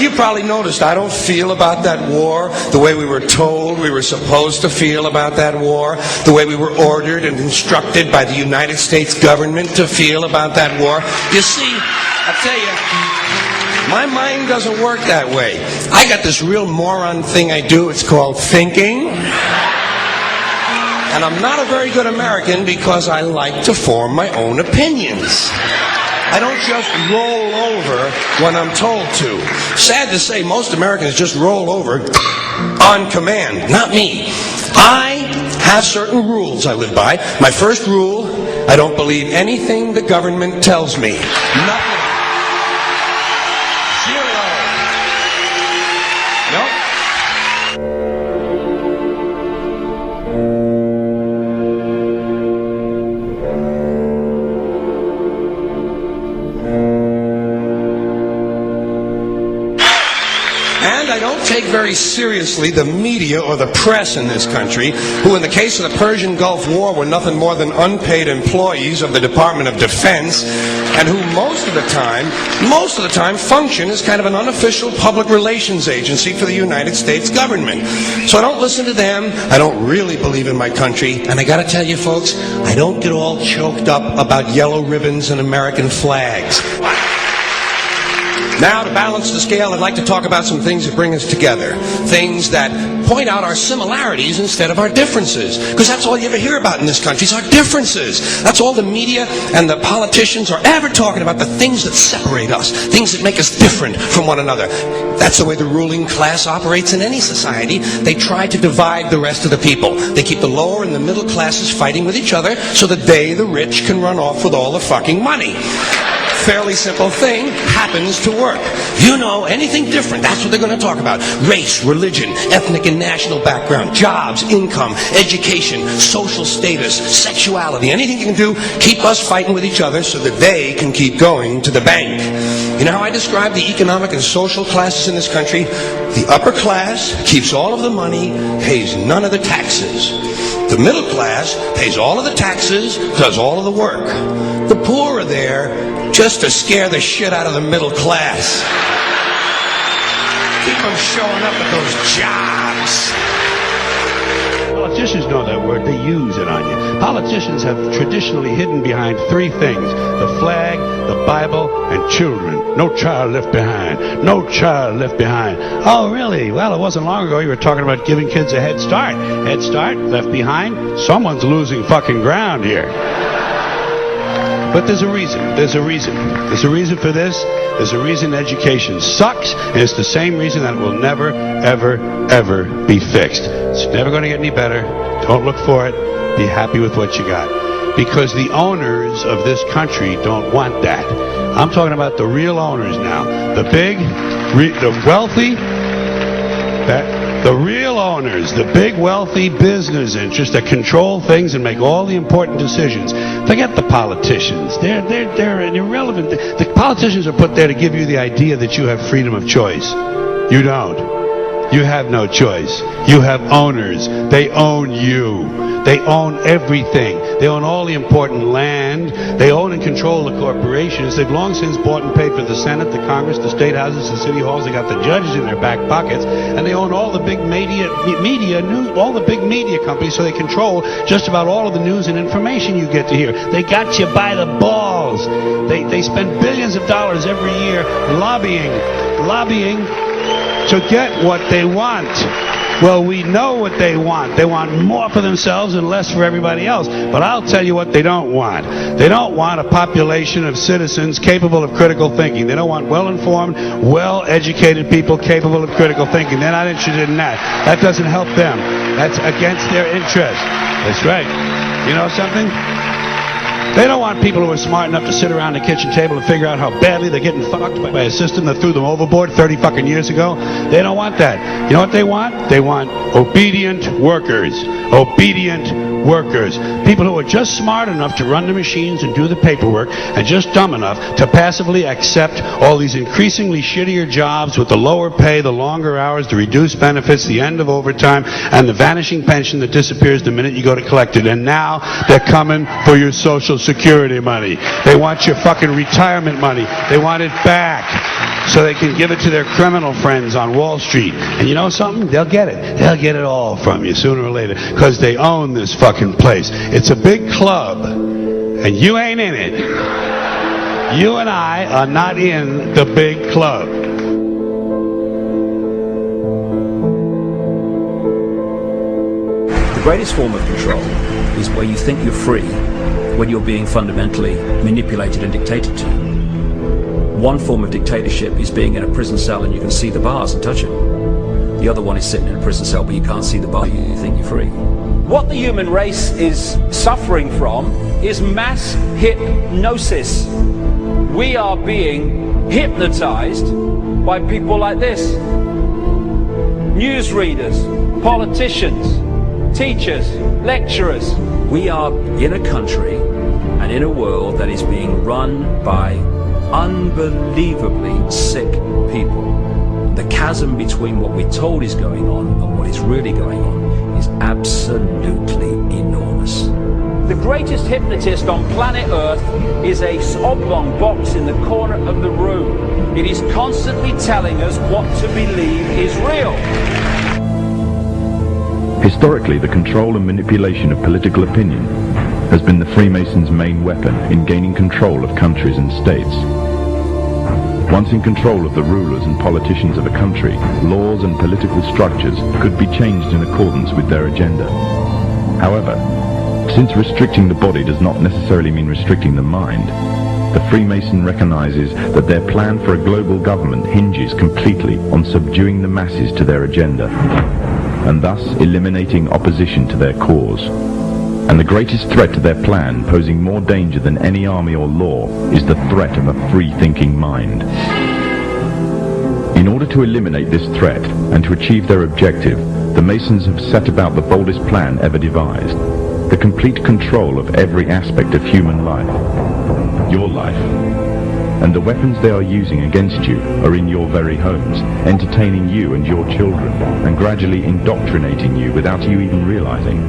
you probably noticed I don't feel about that war the way we were told we were supposed to feel about that war, the way we were ordered and instructed by the United States government to feel about that war. You see, I'll tell you, my mind doesn't work that way. I got this real moron thing I do. It's called thinking. And I'm not a very good American because I like to form my own opinions. I don't just roll over when I'm told to. Sad to say, most Americans just roll over on command. Not me. I have certain rules I live by. My first rule, I don't believe anything the government tells me. Nothing. Zero. Nope. And I don't take very seriously the media or the press in this country, who in the case of the Persian Gulf War were nothing more than unpaid employees of the Department of Defense, and who most of the time function as kind of an unofficial public relations agency for the United States government. So I don't listen to them. I don't really believe in my country. And I gotta tell you folks, I don't get all choked up about yellow ribbons and American flags. Now, to balance the scale, I'd like to talk about some things that bring us together. Things that point out our similarities instead of our differences. Because that's all you ever hear about in this country is our differences. That's all the media and the politicians are ever talking about, the things that separate us, things that make us different from one another. That's the way the ruling class operates in any society. They try to divide the rest of the people. They keep the lower and the middle classes fighting with each other so that they, the rich, can run off with all the fucking money. Fairly simple thing happens to work. You know, anything different, that's what they're going to talk about. Race, religion, ethnic and national background, jobs, income, education, social status, sexuality, anything you can do, keep us fighting with each other so that they can keep going to the bank. You know how I describe the economic and social classes in this country? The upper class keeps all of the money, pays none of the taxes. The middle class pays all of the taxes, does all of the work. The poor are there just to scare the shit out of the middle class. Keep them showing up at those jobs. Politicians know that word. They use it on you. Politicians have traditionally hidden behind three things: the flag, the Bible, and children. No child left behind. No child left behind. Oh, really? Well, it wasn't long ago you were talking about giving kids a head start. Head start, left behind? Someone's losing fucking ground here. But there's a reason. There's a reason. There's a reason for this. There's a reason education sucks, and it's the same reason that it will never, ever, ever be fixed. It's never going to get any better. Don't look for it. Be happy with what you got. Because the owners of this country don't want that. I'm talking about the real owners now. The big, the wealthy, the real owners, the big wealthy business interests that control things and make all the important decisions. Forget the politicians. They're irrelevant. The politicians are put there to give you the idea that you have freedom of choice. You don't. You have no choice. You have owners. They own you. They own everything. They own all the important land. They own and control the corporations. They've long since bought and paid for the Senate, the Congress, the state houses, the city halls. They got the judges in their back pockets, and they own all the big all the big media companies. So they control just about all of the news and information you get to hear. They got you by the balls. They spend billions of dollars every year lobbying to get what they want. Well, we know what they want. They want more for themselves and less for everybody else. But I'll tell you what they don't want. They don't want a population of citizens capable of critical thinking. They don't want well-informed, well-educated people capable of critical thinking. They're not interested in that. That doesn't help them. That's against their interest. That's right. You know something? They don't want people who are smart enough to sit around the kitchen table and figure out how badly they're getting fucked by a system that threw them overboard 30 fucking years ago. They don't want that. You know what they want? They want obedient workers. Obedient workers. People who are just smart enough to run the machines and do the paperwork, and just dumb enough to passively accept all these increasingly shittier jobs with the lower pay, the longer hours, the reduced benefits, the end of overtime, and the vanishing pension that disappears the minute you go to collect it. And now they're coming for your Social Security money. They want your fucking retirement money. They want it back. so they can give it to their criminal friends on Wall Street. And you know something? They'll get it. They'll get it all from you sooner or later, because they own this fucking place. It's a big club, and you ain't in it. You and I are not in the big club. The greatest form of control is where you think you're free when you're being fundamentally manipulated and dictated to. One form of dictatorship is being in a prison cell and you can see the bars and touch them. The other one is sitting in a prison cell but you can't see the bar, you think you're free. What the human race is suffering from is mass hypnosis. We are being hypnotized by people like this. Newsreaders, politicians, teachers, lecturers. We are in a country and in a world that is being run by unbelievably sick people. The chasm between what we're told is going on and what is really going on is absolutely enormous. The greatest hypnotist on planet Earth is a oblong box in the corner of the room. It is constantly telling us what to believe is real. Historically, the control and manipulation of political opinion has been the Freemasons' main weapon in gaining control of countries and states. Once in control of the rulers and politicians of a country, laws and political structures could be changed in accordance with their agenda. However, since restricting the body does not necessarily mean restricting the mind, the Freemason recognizes that their plan for a global government hinges completely on subduing the masses to their agenda, and thus eliminating opposition to their cause. And the greatest threat to their plan, posing more danger than any army or law, is the threat of a free-thinking mind. In order to eliminate this threat and to achieve their objective, the Masons have set about the boldest plan ever devised: the complete control of every aspect of human life, your life. And the weapons they are using against you are in your very homes, entertaining you and your children, and gradually indoctrinating you without you even realizing.